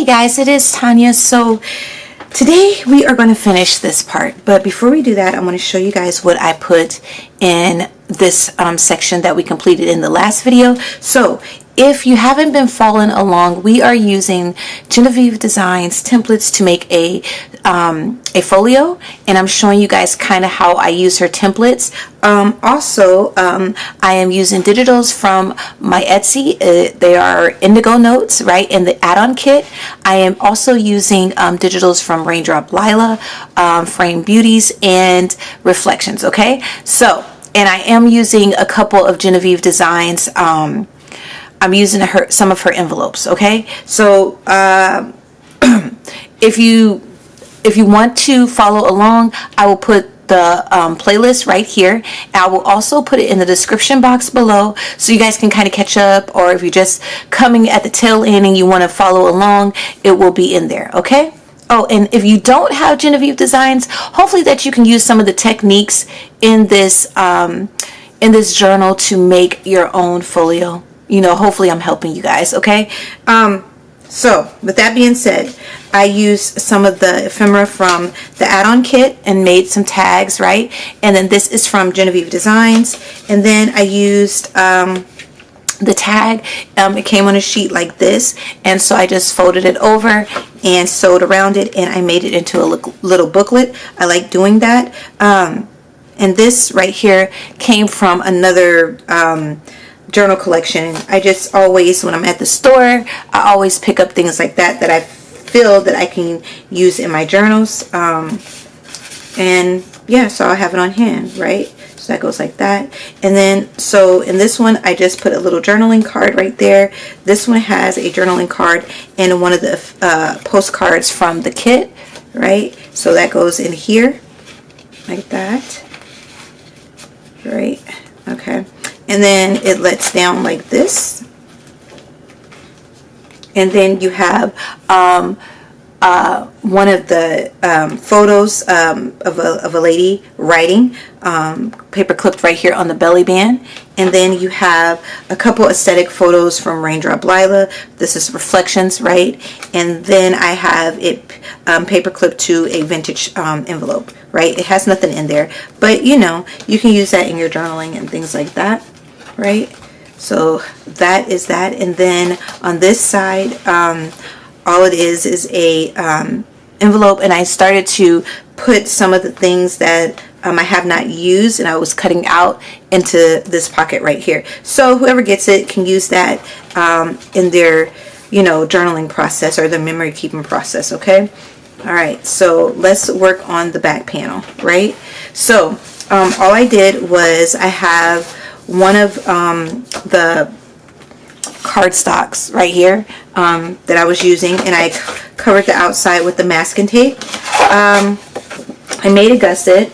guys, it is Tanya. So today we are going to finish this part, but before we do that, I want to show you guys what I put in this section that we completed in the last video. So if you haven't been following along, we are using Genevieve Designs templates to make a folio, and I'm showing you guys kind of how I use her templates. I am using digitals from my Etsy. They are indigo notes, right, in the add-on kit. I am also using digitals from Raindrop, Lila, frame Beauties, and Reflections. Okay, so, and I am using a couple of Genevieve Designs. I'm using some of her envelopes. Okay, so if you want to follow along, I will put the playlist right here. I will also put it in the description box below so you guys can kind of catch up, or if you're just coming at the tail end and you want to follow along, it will be in there. Okay. Oh, and if you don't have Genevieve Designs, hopefully that you can use some of the techniques in this journal to make your own folio. You know, hopefully I'm helping you guys. Okay. So with that being said, I used some of the ephemera from the add-on kit and made some tags, right? And then this is from Genevieve Designs. And then I used the tag. It came on a sheet like this, and so I just folded it over and sewed around it, and I made it into a little booklet. I like doing that. And this right here came from another journal collection. I just always, when I'm at the store, I always pick up things like that I feel that I can use in my journals. And yeah, so I have it on hand, right? So that goes like that. And then, so in this one, I just put a little journaling card right there. This one has a journaling card and one of the postcards from the kit, right? So that goes in here like that, right? Okay. And then it lets down like this. And then you have one of the photos of a lady writing, paper clipped right here on the belly band. And then you have a couple aesthetic photos from Raindrop Lila. This is Reflections, right? And then I have it paper clipped to a vintage envelope, right? It has nothing in there, but you know, you can use that in your journaling and things like that, right? So that is that. And then on this side, all it is a envelope, and I started to put some of the things that I have not used, and I was cutting out into this pocket right here. So whoever gets it can use that in their, you know, journaling process or the memory keeping process. Okay. All right. So let's work on the back panel, right? So all I did was I have one of the cardstocks right here that I was using, and I covered the outside with the masking tape. I made a gusset,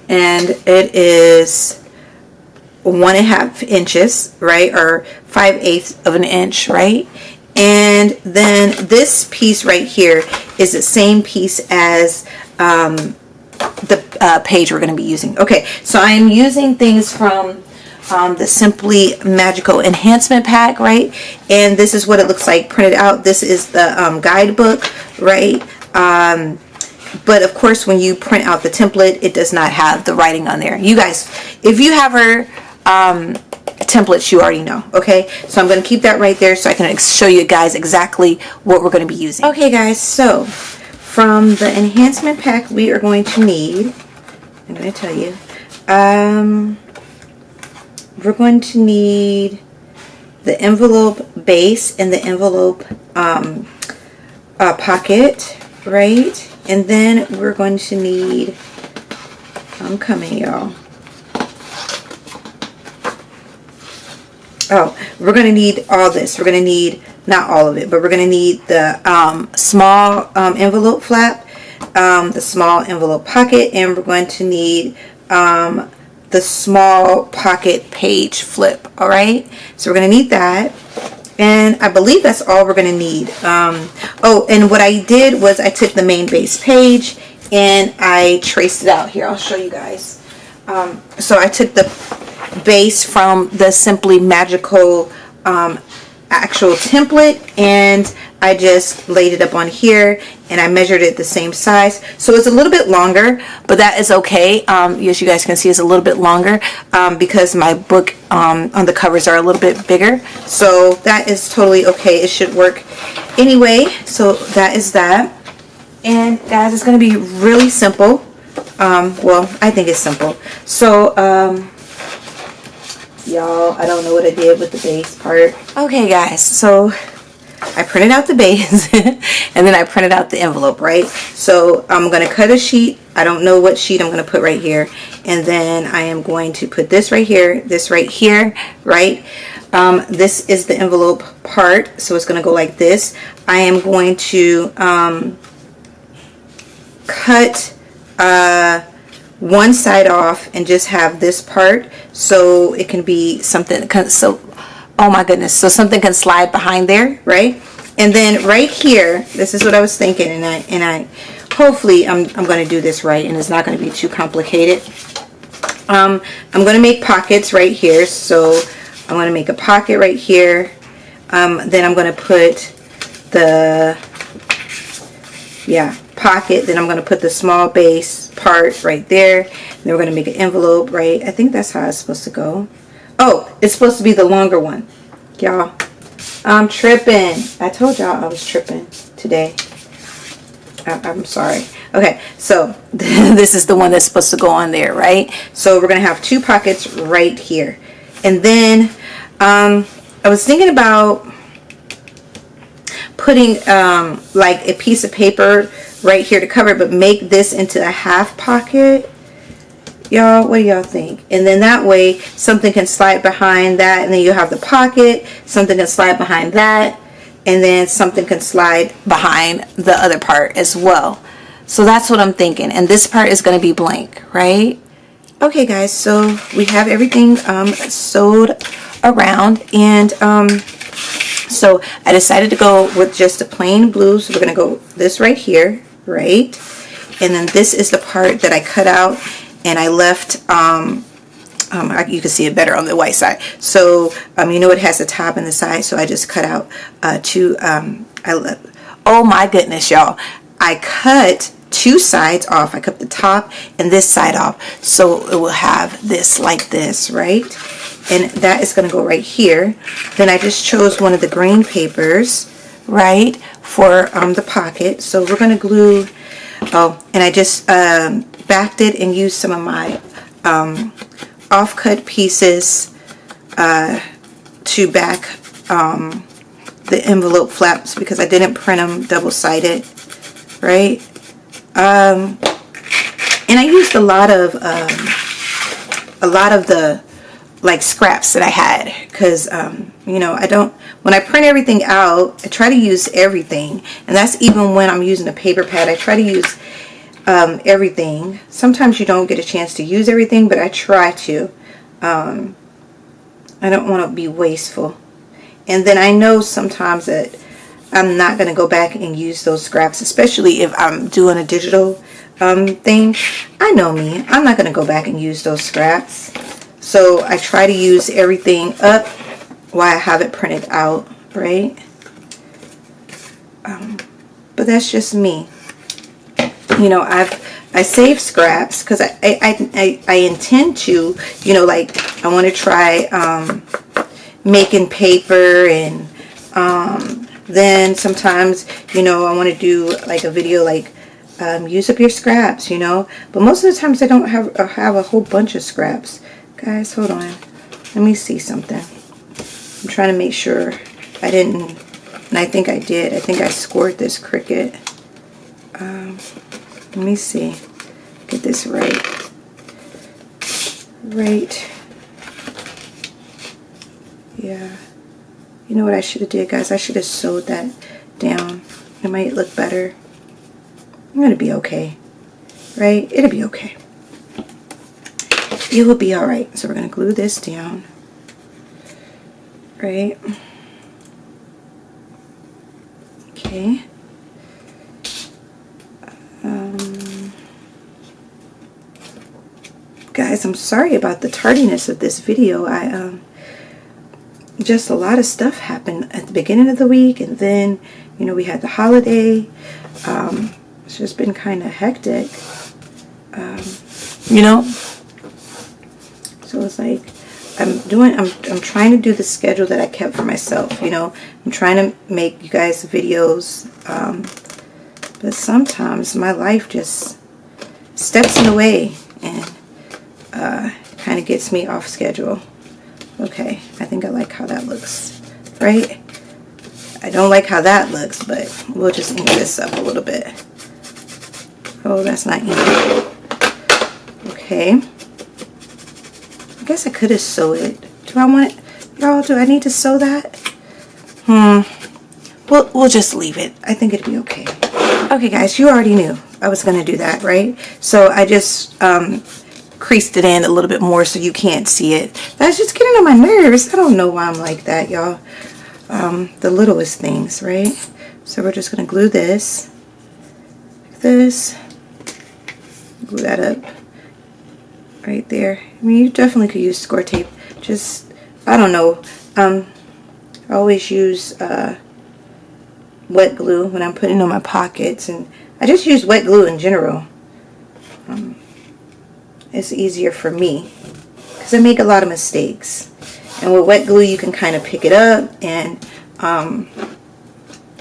and it is 1.5 inches, right, or 5/8 of an inch, right? And then this piece right here is the same piece as the page we're going to be using. Okay, so I'm using things from the Simply Magical Enhancement pack, right? And this is what it looks like printed out. This is the guidebook, right? But of course, when you print out the template, it does not have the writing on there. You guys, if you have her templates, you already know. Okay, so I'm going to keep that right there so I can show you guys exactly what we're going to be using. Okay guys, so from the Enhancement pack, we are going to need, I'm going to tell you, we're going to need the envelope base and the envelope pocket, right? And then we're going to need, I'm coming, y'all. Oh, we're going to need all this. We're going to need, not all of it, but we're going to need the small envelope flap, the small envelope pocket, and we're going to need the small pocket page flip. All right, so we're going to need that, and I believe that's all we're going to need. Oh, and what I did was I took the main base page and I traced it out here. I'll show you guys. So I took the base from the Simply Magical actual template, and I just laid it up on here and I measured it the same size. So it's a little bit longer, but that is okay. As you guys can see, it's a little bit longer because my book on the covers are a little bit bigger. So that is totally okay. It should work anyway. So that is that. And guys, it's going to be really simple. Well, I think it's simple. So, y'all, I don't know what I did with the base part. Okay, guys, so I printed out the base and then I printed out the envelope, right? So I'm going to cut a sheet. I don't know what sheet I'm going to put right here. And then I am going to put this right here, right? This is the envelope part. So it's going to go like this. I am going to cut one side off and just have this part so it can be something, so oh my goodness, so something can slide behind there, right? And then right here, this is what I was thinking, and I hopefully I'm going to do this right and it's not going to be too complicated. I'm going to make pockets right here, so I'm going to make a pocket right here. Then I'm going to put the pocket, then I'm going to put the small base part right there, and then we're going to make an envelope, right? I think that's how it's supposed to go. Oh, it's supposed to be the longer one, y'all. I'm tripping. I told y'all I was tripping today. I'm sorry. Okay, so this is the one that's supposed to go on there, right? So we're going to have two pockets right here, and then I was thinking about putting like a piece of paper right here to cover it, but make this into a half pocket. Y'all, what do y'all think? And then that way something can slide behind that, and then you have the pocket, something can slide behind that, and then something can slide behind the other part as well. So that's what I'm thinking, and this part is going to be blank, right? Okay guys, so we have everything sewed around, and so I decided to go with just a plain blue. So we're going to go this right here, right? And then this is the part that I cut out and I left, you can see it better on the white side. So, you know, it has the top and the side. So I just cut out oh my goodness, y'all. I cut two sides off. I cut the top and this side off. So it will have this like this, right? And that is going to go right here. Then I just chose one of the green papers, right, for the pocket. So we're going to glue, oh, and I just backed it and used some of my off-cut pieces to back the envelope flaps because I didn't print them double-sided, right? And I used a lot of the like scraps that I had, because you know, when I print everything out, I try to use everything, and that's even when I'm using a paper pad. I try to use everything. Sometimes you don't get a chance to use everything, but I try to. I don't want to be wasteful, and then I know sometimes that I'm not going to go back and use those scraps, especially if I'm doing a digital thing. I know me, I'm not going to go back and use those scraps. So I try to use everything up while I have it printed out, right? But that's just me. You know, I save scraps because I intend to, you know, like I want to try making paper, and then sometimes, you know, I want to do like a video like use up your scraps, you know. But most of the times I don't have a whole bunch of scraps. Guys, hold on. Let me see something. I'm trying to make sure I didn't, and I think I did. I think I scored this Cricut. Let me see. Get this right. Right. Yeah. You know what I should have did, guys? I should have sewed that down. It might look better. I'm going to be okay. Right? It'll be okay. It will be alright. So we're going to glue this down. Right? Okay. Guys, I'm sorry about the tardiness of this video. Just a lot of stuff happened at the beginning of the week, and then, You know, we had the holiday. It's just been kind of hectic. You know, so it's like I'm trying to do the schedule that I kept for myself. You know, I'm trying to make you guys videos, but sometimes my life just steps in the way and kind of gets me off schedule. Okay, I think I like how that looks, right? I don't like how that looks, but we'll just ink this up a little bit. Oh, that's not ink. Okay. I guess I could have sewed it. Do I want it? Y'all, do I need to sew that? We'll just leave it. I think it'd be okay. Okay, guys, you already knew I was going to do that, right? So I just creased it in a little bit more so you can't see it. That's just getting on my nerves. I don't know why I'm like that, y'all. The littlest things, right? So we're just going to glue this. Like this. Glue that up. Right there. I mean, you definitely could use score tape. Just, I don't know. I always use wet glue when I'm putting on my pockets, and I just use wet glue in general. It's easier for me because I make a lot of mistakes, and with wet glue you can kind of pick it up and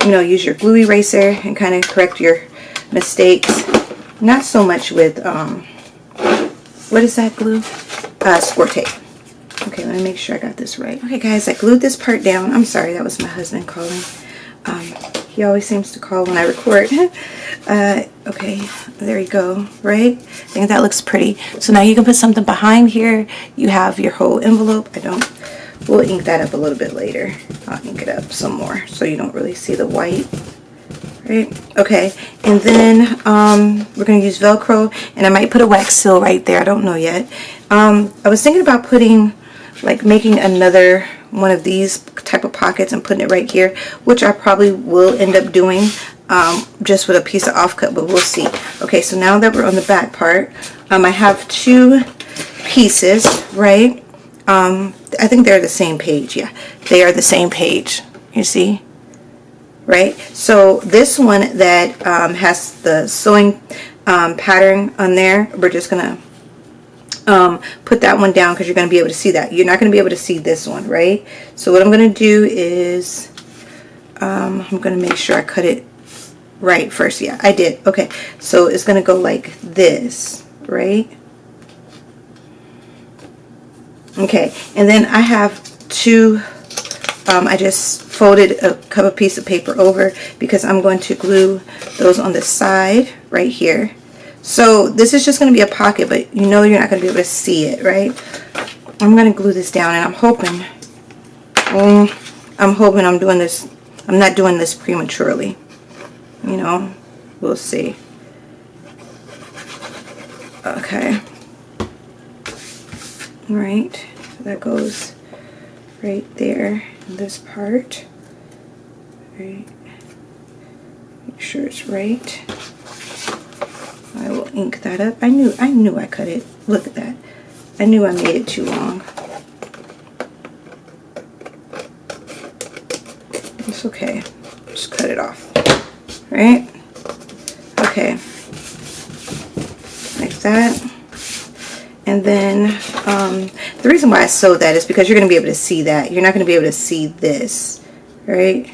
you know, use your glue eraser and kind of correct your mistakes. Not so much with what is that glue? Score tape. Okay, let me make sure I got this right. Okay, guys, I glued this part down. I'm sorry, that was my husband calling. He always seems to call when I record. Okay, there you go, right? I think that looks pretty. So now you can put something behind here. You have your whole envelope. We'll ink that up a little bit later. I'll ink it up some more so you don't really see the white. Right? Okay, and then we're going to use Velcro, and I might put a wax seal right there. I don't know yet. I was thinking about putting, like, making another one of these type of pockets and putting it right here, which I probably will end up doing just with a piece of offcut, but we'll see. Okay, so now that we're on the back part, I have two pieces, right? I think they're the same page. Yeah, they are the same page. You see? Right, so this one that has the sewing pattern on there, we're just gonna put that one down because you're gonna be able to see that. You're not gonna be able to see this one, right? So what I'm gonna do is I'm gonna make sure I cut it right first. Yeah, I did. Okay, so it's gonna go like this, right? Okay, and then I have two. I just folded a cover piece of paper over because I'm going to glue those on the side right here. So this is just going to be a pocket, but you know you're not going to be able to see it, right? I'm going to glue this down, and I'm hoping I'm doing this. I'm not doing this prematurely. You know, we'll see. Okay. All right. So that goes right there. This part, right? Make sure it's right. I will ink that up. I knew I cut it. Look at that. I knew I made it too long. It's okay. Just cut it off. Right? Okay. Like that. And then the reason why I sewed that is because you're going to be able to see that. You're not going to be able to see this, right?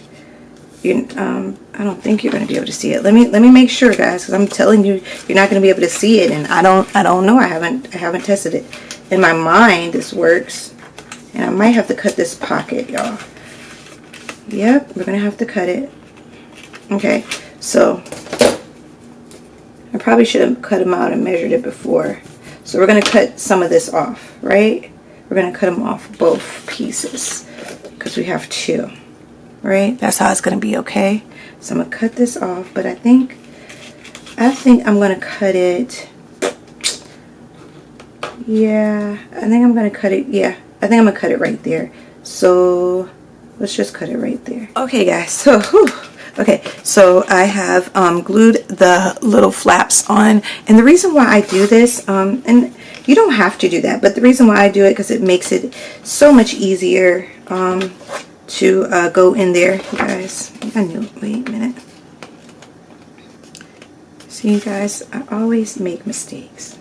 I don't think you're going to be able to see it. Let me make sure, guys, because I'm telling you, you're not going to be able to see it, and I don't know. I haven't tested it. In my mind, this works, and I might have to cut this pocket, y'all. Yep, we're going to have to cut it. Okay, so I probably should have cut them out and measured it before. So we're going to cut some of this off, right? We're going to cut them off both pieces because we have two, right? That's how it's going to be, okay? So I'm going to cut this off, but I think I'm going to cut it. Yeah, I think I'm going to cut it. Yeah, I think I'm going to cut it right there. So let's just cut it right there. Okay, guys, so okay, so I have glued the little flaps on, and the reason why I do this, and you don't have to do that, but the reason why I do it because it makes it so much easier to go in there. You guys, let I knew. Wait a minute. See, guys, I always make mistakes.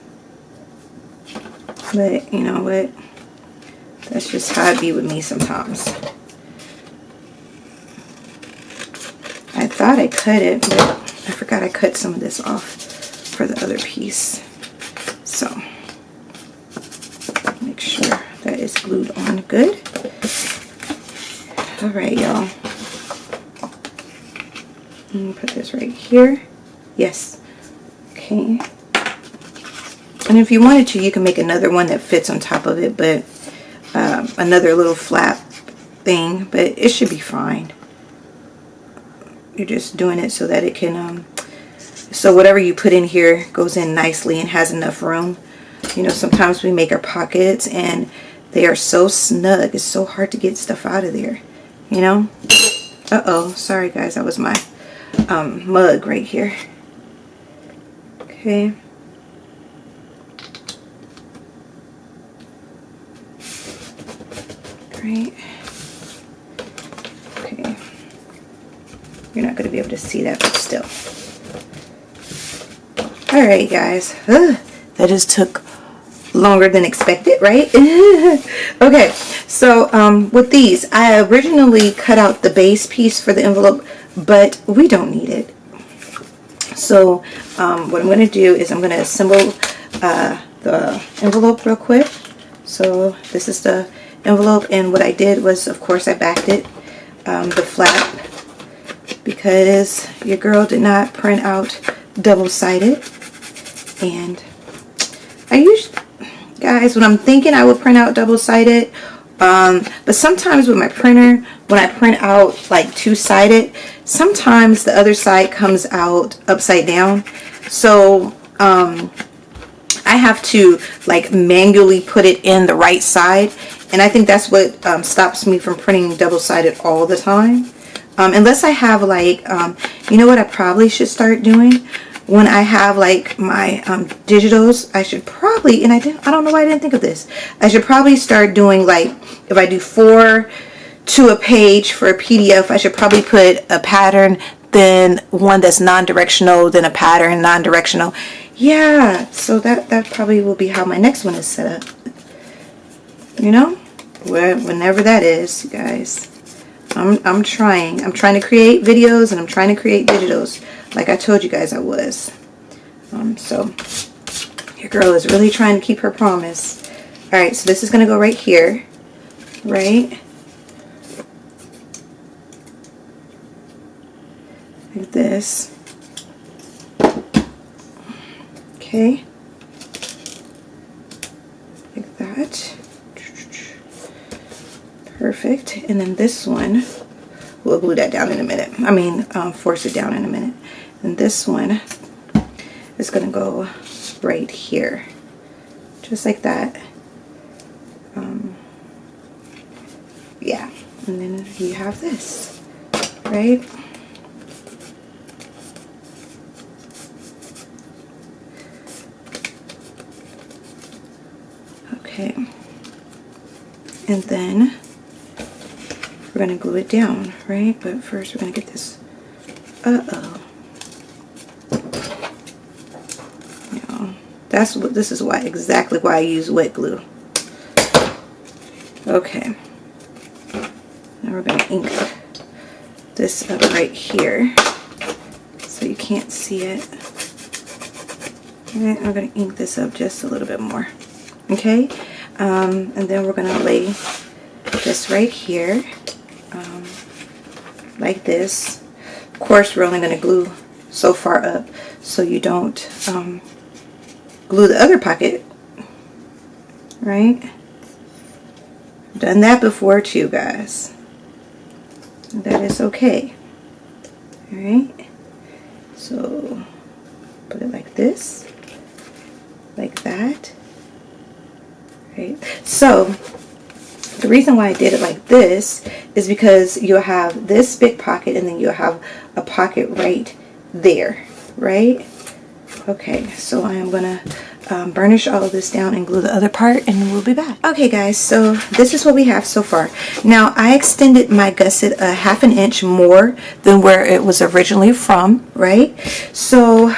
But you know what? That's just how it be with me sometimes. I thought I cut it, but I forgot I cut some of this off for the other piece. So, make sure that is glued on good. Alright, y'all. Let me put this right here. Yes. Okay. And if you wanted to, you can make another one that fits on top of it, but another little flap thing, but it should be fine. You're just doing it so that it can, so whatever you put in here goes in nicely and has enough room. You know, sometimes we make our pockets and they are so snug. It's so hard to get stuff out of there, you know? Uh-oh, sorry guys, that was my mug right here. Okay. Right. Okay. You're not going to be able to see that, but still. Alright guys. That just took longer than expected, right? Okay, so with these, I originally cut out the base piece for the envelope, but we don't need it. So what I'm going to do is I'm going to assemble the envelope real quick. So this is the envelope, and what I did was, of course, I backed it, the flap, because your girl did not print out double-sided. And I usually, guys, when I'm thinking I would print out double-sided, but sometimes with my printer, when I print out like two-sided, sometimes the other side comes out upside down. So I have to like manually put it in the right side, and I think that's what stops me from printing double-sided all the time. Unless I have like, you know what I probably should start doing? When I have like my digitals, I should probably, and I don't know why I didn't think of this. I should probably start doing like, if I do 4 to a page for a PDF, I should probably put a pattern, then one that's non-directional, then a pattern, non-directional. Yeah, so that probably will be how my next one is set up. You know, whenever that is, you guys. I'm trying to create videos, and I'm trying to create digitals like I told you guys I was. So your girl is really trying to keep her promise. Alright, so this is going to go right here, right? Like this. Okay. Like that. Perfect. And then this one, we'll glue that down in a minute. I mean, force it down in a minute. And this one is going to go right here. Just like that. Yeah. And then you have this, right? Okay. And then we're going to glue it down, right? But first we're going to get this. Uh-oh. You know, this is why, exactly why I use wet glue. Okay. Now we're going to ink this up right here so you can't see it. And I'm going to ink this up just a little bit more. Okay? And then we're going to lay this right here. Like this. Of course, we're only going to glue so far up so you don't glue the other pocket, right? I've done that before too, guys. That is okay. Alright, so put it like this, like that. Right, so the reason why I did it like this is because you'll have this big pocket, and then you'll have a pocket right there, right? Okay, so I am gonna burnish all of this down and glue the other part, and we'll be back. Okay guys, so this is what we have so far. Now I extended my gusset a 1/2 inch more than where it was originally from, right? So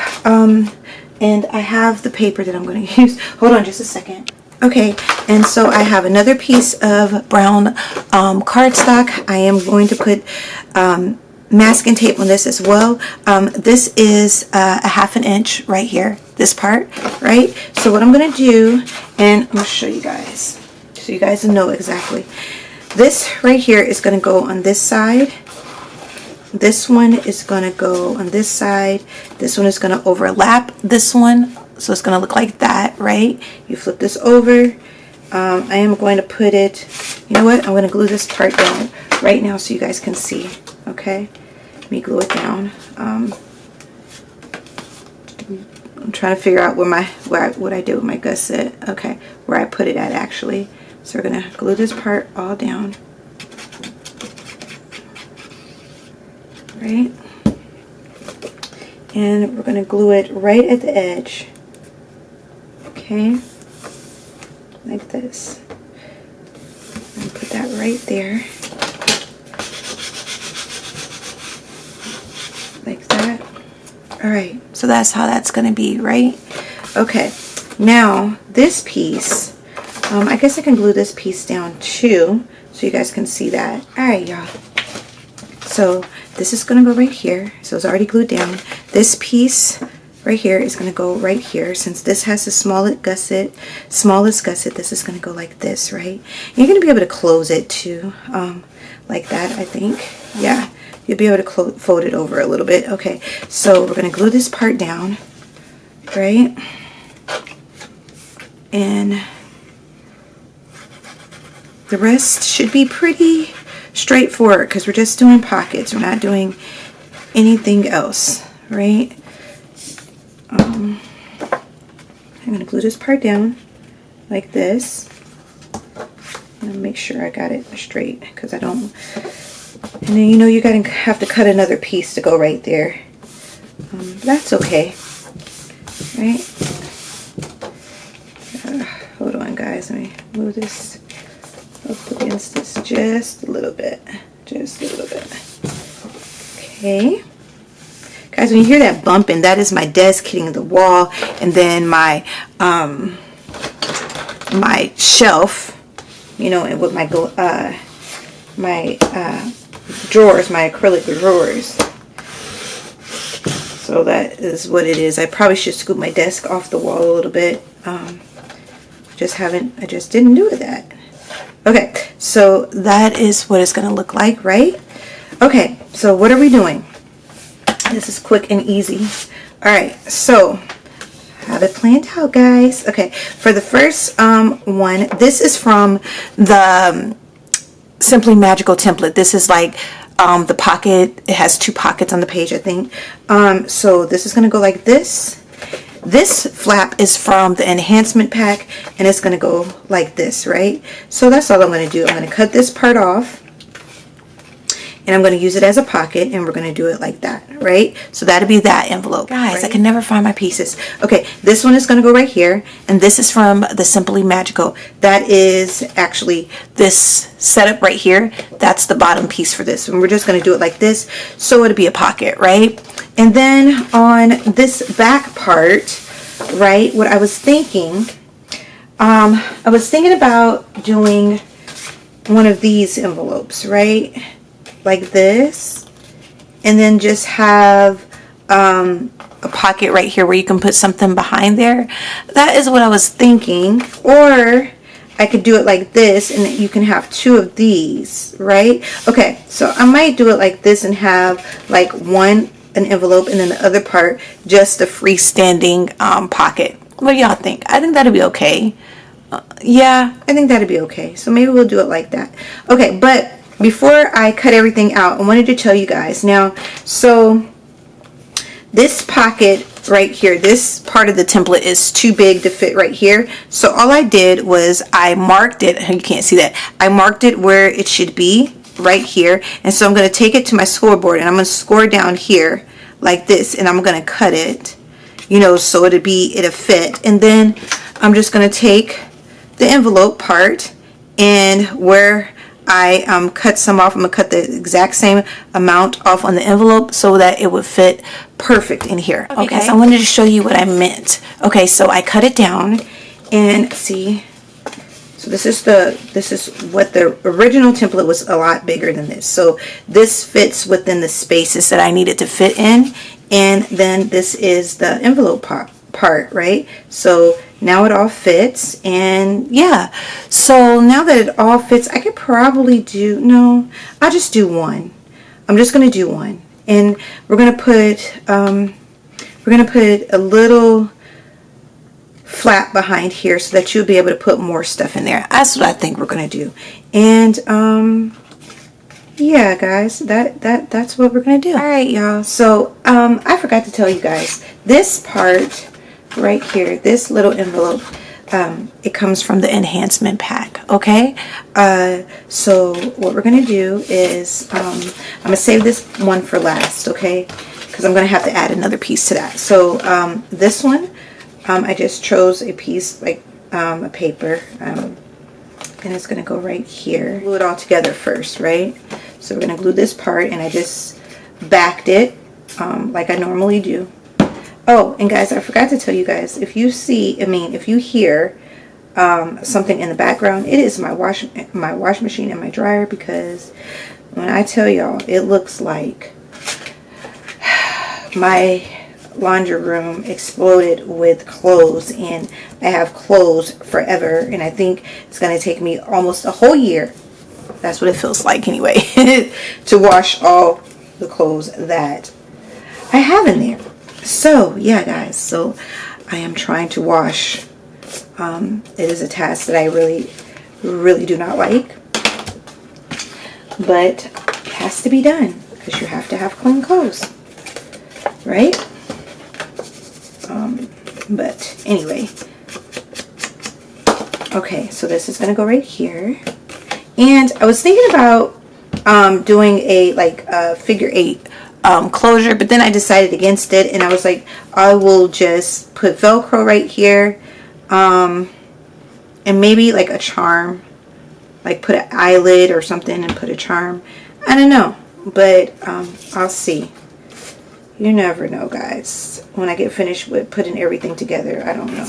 and I have the paper that I'm going to use. Hold on just a second. Okay, and so I have another piece of brown cardstock. I am going to put masking tape on this as well. This is a 1/2 inch right here, this part, right? So what I'm going to do, and I'm going to show you guys so you guys know exactly. This right here is going to go on this side. This one is going to go on this side. This one is going to overlap this one. So it's going to look like that, right? You flip this over. I am going to put it, you know what? I'm going to glue this part down right now so you guys can see, okay? Let me glue it down. I'm trying to figure out what I did with my gusset. Okay, where I put it at actually. So we're going to glue this part all down. Right? And we're going to glue it right at the edge. Okay? Like this. And put that right there. Like that. Alright, so that's how that's going to be, right? Okay, now this piece, I guess I can glue this piece down too, so you guys can see that. Alright, y'all. So this is going to go right here. So it's already glued down. This piece right here is going to go right here. Since this has the smallest gusset, this is going to go like this, right? You're going to be able to close it too, like that, I think. Yeah, you'll be able to fold it over a little bit. Okay, so we're going to glue this part down, right? And the rest should be pretty straightforward because we're just doing pockets. We're not doing anything else, right? I'm going to glue this part down like this. And make sure I got it straight because I don't. And then you know you're going to have to cut another piece to go right there. That's okay, right? Hold on, guys. Let me move this up against this just a little bit. Just a little bit. Okay. Guys, when you hear that bumping, that is my desk hitting the wall, and then my my shelf, you know, and with my drawers, my acrylic drawers. So that is what it is. I probably should scoop my desk off the wall a little bit. I just didn't do that. Okay, so that is what it's going to look like, right? Okay, so what are we doing? This is quick and easy. Alright, so have it planned out, guys. Okay, for the first one, this is from the Simply Magical template. This is like the pocket. It has 2 pockets on the page, I think. So this is going to go like this. This flap is from the Enhancement pack, and it's going to go like this, right? So that's all I'm going to do. I'm going to cut this part off, and I'm going to use it as a pocket, and we're going to do it like that, right? So that'll be that envelope. Guys, right? I can never find my pieces. Okay, this one is going to go right here, and this is from the Simply Magical. That is actually this setup right here. That's the bottom piece for this, and we're just going to do it like this, so it'll be a pocket, right? And then on this back part, right, what I was thinking, about doing one of these envelopes, right? Like this, and then just have a pocket right here where you can put something behind there. That is what I was thinking. Or I could do it like this, and you can have 2 of these, right? Okay, so I might do it like this and have like an envelope, and then the other part just a freestanding pocket. What do y'all think? I think that'll be okay. Yeah, I think that'll be okay. So maybe we'll do it like that. Okay, but before I cut everything out, I wanted to tell you guys now. So this pocket right here, this part of the template is too big to fit right here. So all I did was I marked it. You can't see that. I marked it where it should be, right here. And so I'm going to take it to my scoreboard, and I'm going to score down here like this, and I'm going to cut it, you know, so it'll fit. And then I'm just going to take the envelope part, and where I cut some off, I'm going to cut the exact same amount off on the envelope so that it would fit perfect in here. Okay, guys, I wanted to show you what I meant. Okay, so I cut it down, and see, so this is what the original template was, a lot bigger than this. So this fits within the spaces that I needed to fit in, and then this is the envelope part, right? So now it all fits, and yeah. So now that it all fits, I could probably do, no, I'll just do one. I'm just gonna do one, and we're gonna put a little flap behind here so that you'll be able to put more stuff in there. That's what I think we're gonna do. And yeah, guys, that's what we're gonna do. All right, y'all. So I forgot to tell you guys, this part right here, this little envelope, it comes from the enhancement pack. Okay, so what we're gonna do is I'm gonna save this one for last, okay, because I'm gonna have to add another piece to that. So this one, I just chose a piece, like a paper, and it's gonna go right here. Glue it all together first, right? So we're gonna glue this part, and I just backed it like I normally do. Oh, and guys, I forgot to tell you guys, if you see, if you hear something in the background, it is my wash machine and my dryer, because when I tell y'all, it looks like my laundry room exploded with clothes, and I have clothes forever, and I think it's going to take me almost a whole year, that's what it feels like anyway, to wash all the clothes that I have in there. So yeah, guys, so I am trying to wash. It is a task that I really do not like, but it has to be done because you have to have clean clothes, right? But anyway, okay, so this is gonna go right here, and I was thinking about doing a figure 8 closure, but then I decided against it, and I was like, I will just put Velcro right here, and maybe like a charm, like put an eyelid or something and put a charm. I don't know, but I'll see. You never know, guys. When I get finished with putting everything together, I don't know.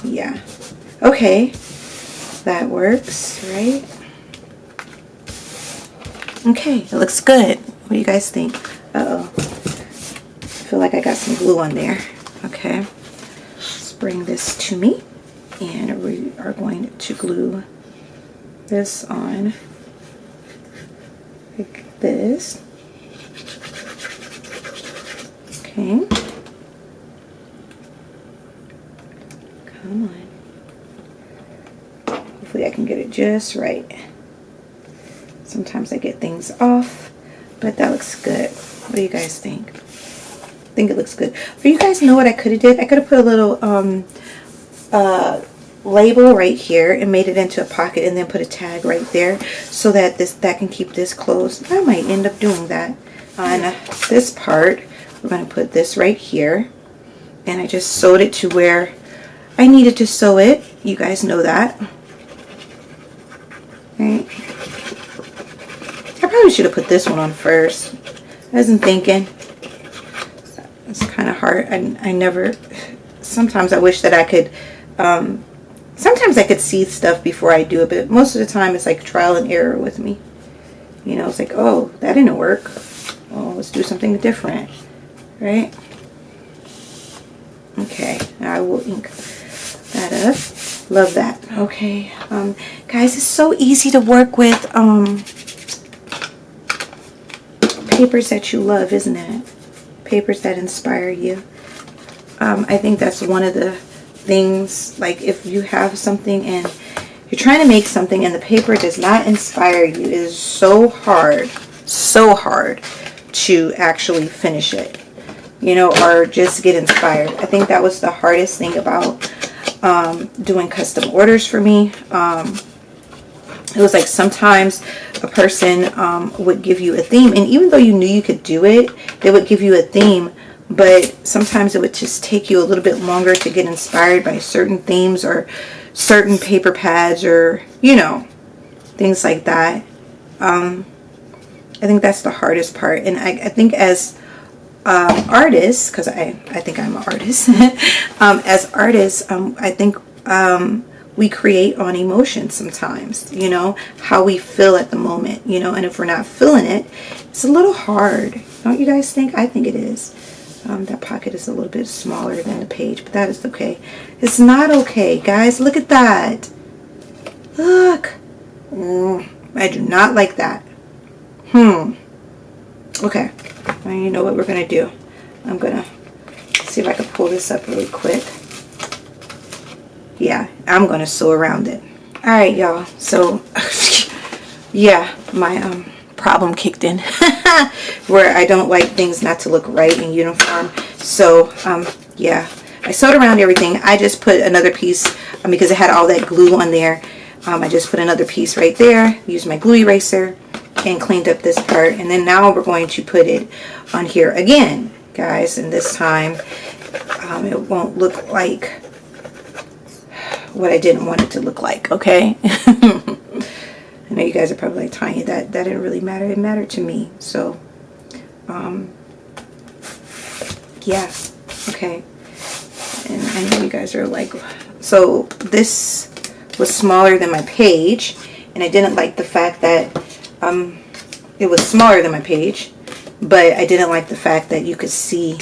Yeah. Okay. That works, right? Okay, it looks good. What do you guys think? Uh-oh. I feel like I got some glue on there. Okay. Let's bring this to me. And we are going to glue this on like this. Okay. Come on. Hopefully I can get it just right. Sometimes I get things off, but that looks good. What do you guys think? I think it looks good. But you guys know what I could have did? I could have put a little label right here and made it into a pocket, and then put a tag right there so that that can keep this closed. I might end up doing that. On this part, we're going to put this right here, and I just sewed it to where I needed to sew it. You guys know that, right? I probably should have put this one on first. I wasn't thinking. It's kind of hard. I never, sometimes I wish that I could, sometimes I could see stuff before I do it, but most of the time it's like trial and error with me. You know, it's like, oh, that didn't work. Oh, let's do something different, right? Okay, now I will ink that up. Love that. Okay, guys, it's so easy to work with papers that you love, isn't it? Papers that inspire you. I think that's one of the things, like if you have something and you're trying to make something and the paper does not inspire you, it is so hard to actually finish it, you know, or just get inspired. I think that was the hardest thing about doing custom orders for me. it was like sometimes a person would give you a theme, and even though you knew you could do it, they would give you a theme, but sometimes it would just take you a little bit longer to get inspired by certain themes or certain paper pads, or you know, things like that. I think that's the hardest part. And I think as artists, because I think I'm an artist, as artists, I think we create on emotions sometimes, you know, how we feel at the moment, you know, and if we're not feeling it, it's a little hard. Don't you guys think? I think it is. That pocket is a little bit smaller than the page, but that is okay. It's not okay, guys. Look at that. Look. I do not like that. Okay. Now you know what we're going to do. I'm going to see if I can pull this up really quick. Yeah, I'm going to sew around it. All right, y'all. So, yeah, my problem kicked in where I don't like things not to look right in uniform. So, yeah, I sewed around everything. I just put another piece because it had all that glue on there. I just put another piece right there, used my glue eraser, and cleaned up this part. And then now we're going to put it on here again, guys. And this time, it won't look like what I didn't want it to look like, okay? I know you guys are probably like, Tanya, that didn't really matter. It mattered to me. So, yeah, okay. And I know you guys are like, so this was smaller than my page, and I didn't like the fact that it was smaller than my page, but I didn't like the fact that you could see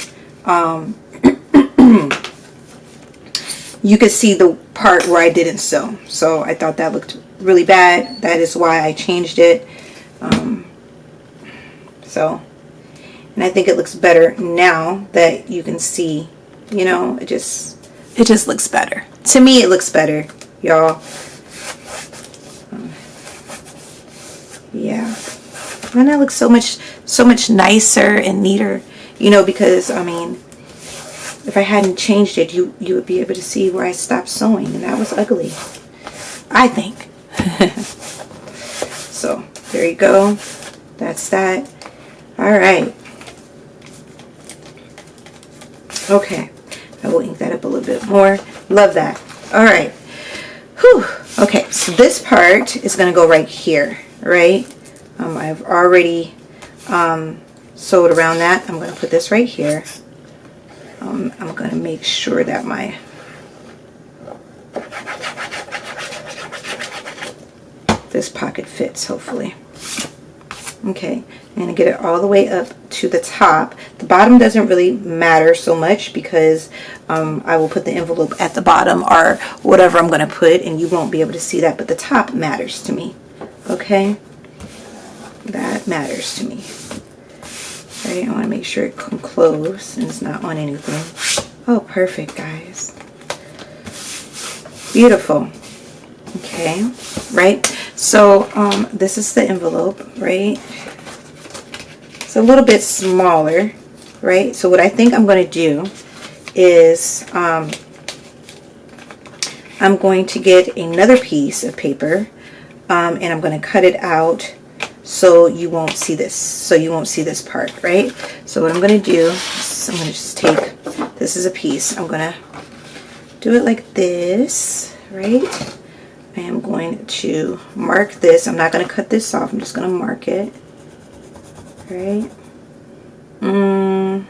you could see the part where I didn't sew. So I thought that looked really bad. That is why I changed it. And I think it looks better now that you can see, you know, it just looks better. To me, it looks better, y'all. Yeah. And that looks so much nicer and neater, you know, because, I mean, if I hadn't changed it, you would be able to see where I stopped sewing, and that was ugly, I think. So, there you go. That's that. All right. Okay. I will ink that up a little bit more. Love that. All right. Whew. Okay, so this part is going to go right here, right? I've already sewed around that. I'm going to put this right here. I'm going to make sure that this pocket fits, hopefully. Okay, I'm going to get it all the way up to the top. The bottom doesn't really matter so much because I will put the envelope at the bottom or whatever I'm going to put, and you won't be able to see that, but the top matters to me. Okay, that matters to me. Right, I want to make sure it can close and it's not on anything. Oh, perfect, guys. Beautiful. Okay, right? So this is the envelope, right? It's a little bit smaller, right? So what I think I'm going to do is I'm going to get another piece of paper and I'm going to cut it out so you won't see this. So you won't see this part, right? So what I'm going to do is I'm going to just take, this is a piece. I'm going to do it like this, right? I am going to mark this. I'm not going to cut this off. I'm just going to mark it, right? And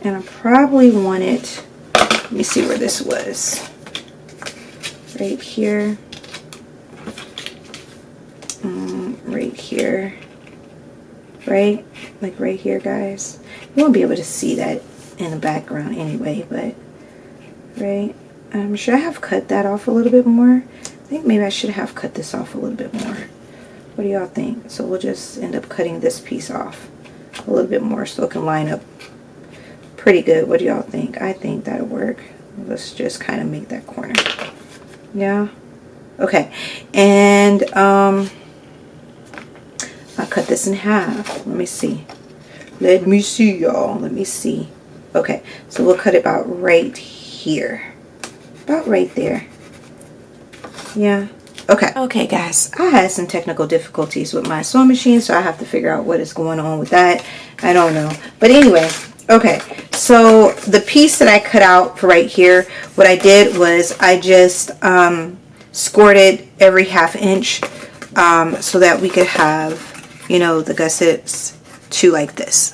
I probably want it, let me see where this was. Right here. Right here. Right? Like right here, guys. You won't be able to see that in the background anyway, but right? Should I have cut that off a little bit more? I think maybe I should have cut this off a little bit more. What do y'all think? So we'll just end up cutting this piece off a little bit more so it can line up pretty good. What do y'all think? I think that'll work. Let's just kind of make that corner. Yeah? Okay. And I'll cut this in half. Let me see. Let me see, y'all. Let me see. Okay. So we'll cut it about right here. About right there. Yeah. Okay guys, I had some technical difficulties with my sewing machine, so I have to figure out what is going on with that. I don't know, but anyway, okay, so the piece that I cut out for right here, what I did was I just scored it every 1/2 inch so that we could have, you know, the gussets to like this,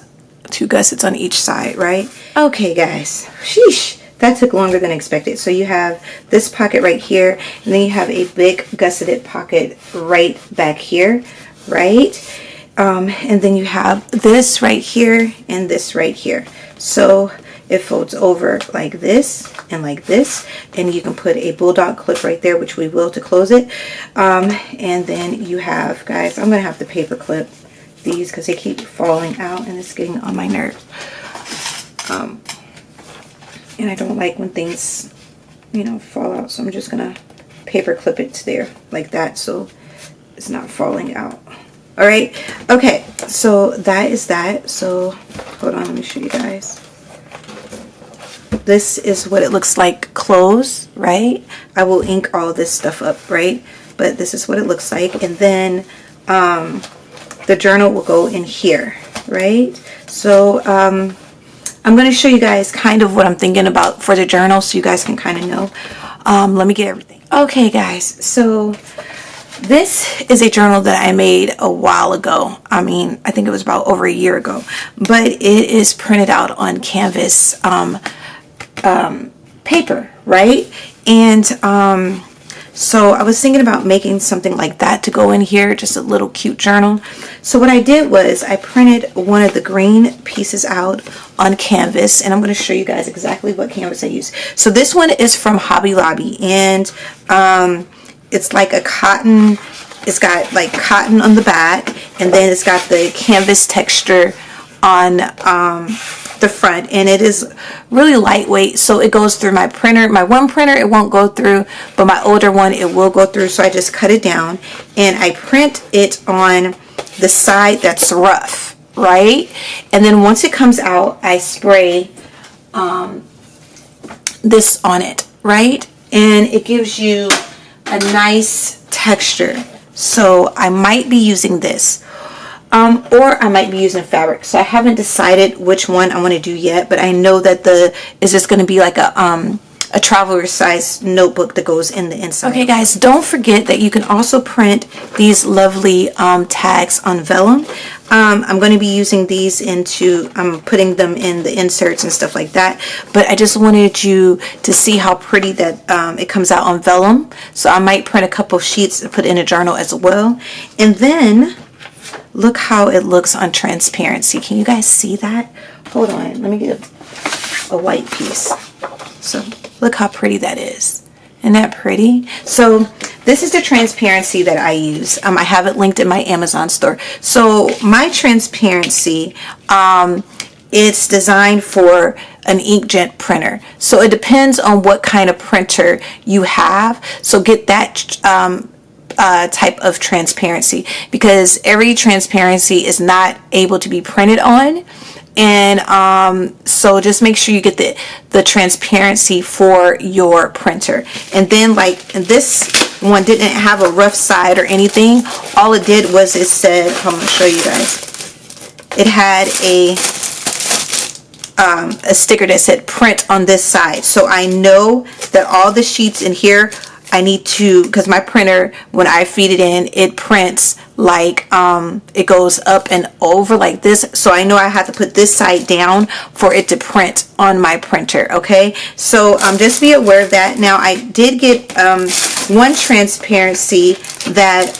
2 gussets on each side, right? Okay guys, sheesh, that took longer than expected. So you have this pocket right here, and then you have a big gusseted pocket right back here, right? And then you have this right here and this right here. So it folds over like this and like this, and you can put a bulldog clip right there, which we will to close it. And then you have, guys, I'm gonna have to paper clip these because they keep falling out and it's getting on my nerves. And I don't like when things, you know, fall out, so I'm just gonna paper clip it to there like that so it's not falling out. All right, okay, so that is that. So hold on, let me show you guys. This is what it looks like closed, right? I will ink all this stuff up, right? But this is what it looks like. And then the journal will go in here, right? So I'm going to show you guys kind of what I'm thinking about for the journal so you guys can kind of know. Let me get everything. Okay, guys, so this is a journal that I made a while ago. I mean, I think it was about over a year ago, but it is printed out on canvas paper, right? And so I was thinking about making something like that to go in here, just a little cute journal. So what I did was I printed one of the green pieces out on canvas, and I'm going to show you guys exactly what canvas I use. So this one is from Hobby Lobby, and it's like a cotton. It's got like cotton on the back, and then it's got the canvas texture on the front, and it is really lightweight, so it goes through my printer. My one printer it won't go through, but my older one it will go through. So I just cut it down and I print it on the side that's rough, right? And then once it comes out, I spray this on it, right? And it gives you a nice texture. So I might be using this. Or I might be using fabric. So I haven't decided which one I want to do yet, but I know that it's just going to be like a traveler size notebook that goes in the inside. Okay guys, don't forget that you can also print these lovely tags on vellum. I'm going to be using these I'm putting them in the inserts and stuff like that, but I just wanted you to see how pretty that it comes out on vellum. So I might print a couple sheets and put in a journal as well. And then look how it looks on transparency. Can you guys see that? Hold on, let me get a white piece. So look how pretty that is. Isn't that pretty? So this is the transparency that I use. I have it linked in my Amazon store. So my transparency, it's designed for an inkjet printer. So it depends on what kind of printer you have. So get that type of transparency, because every transparency is not able to be printed on. And so just make sure you get the transparency for your printer. And then, like, this one didn't have a rough side or anything. All it did was it said, I'm going to show you guys, it had a sticker that said print on this side. So I know that all the sheets in here I need to, because my printer, when I feed it in, it prints like it goes up and over like this. So I know I have to put this side down for it to print on my printer. Okay, so just be aware of that. Now I did get one transparency that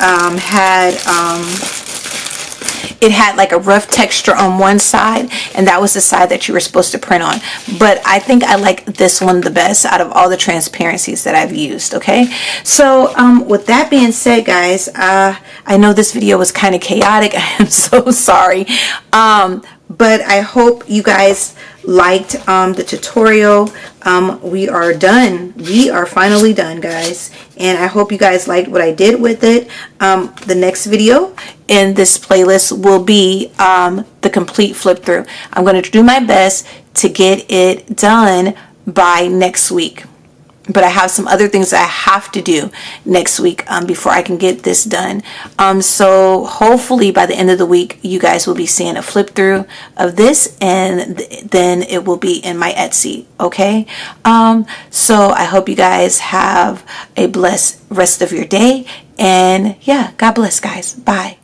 it had like a rough texture on one side, and that was the side that you were supposed to print on. But I think I like this one the best out of all the transparencies that I've used. Okay, so with that being said, guys, I know this video was kind of chaotic. I am so sorry, but I hope you guys liked the tutorial. We are done. We are finally done, guys, and I hope you guys liked what I did with it. The next video in this playlist will be the complete flip through. I'm going to do my best to get it done by next week. but I have some other things that I have to do next week before I can get this done. So hopefully by the end of the week, you guys will be seeing a flip through of this, and then it will be in my Etsy. Okay. So I hope you guys have a blessed rest of your day, and yeah, God bless, guys. Bye.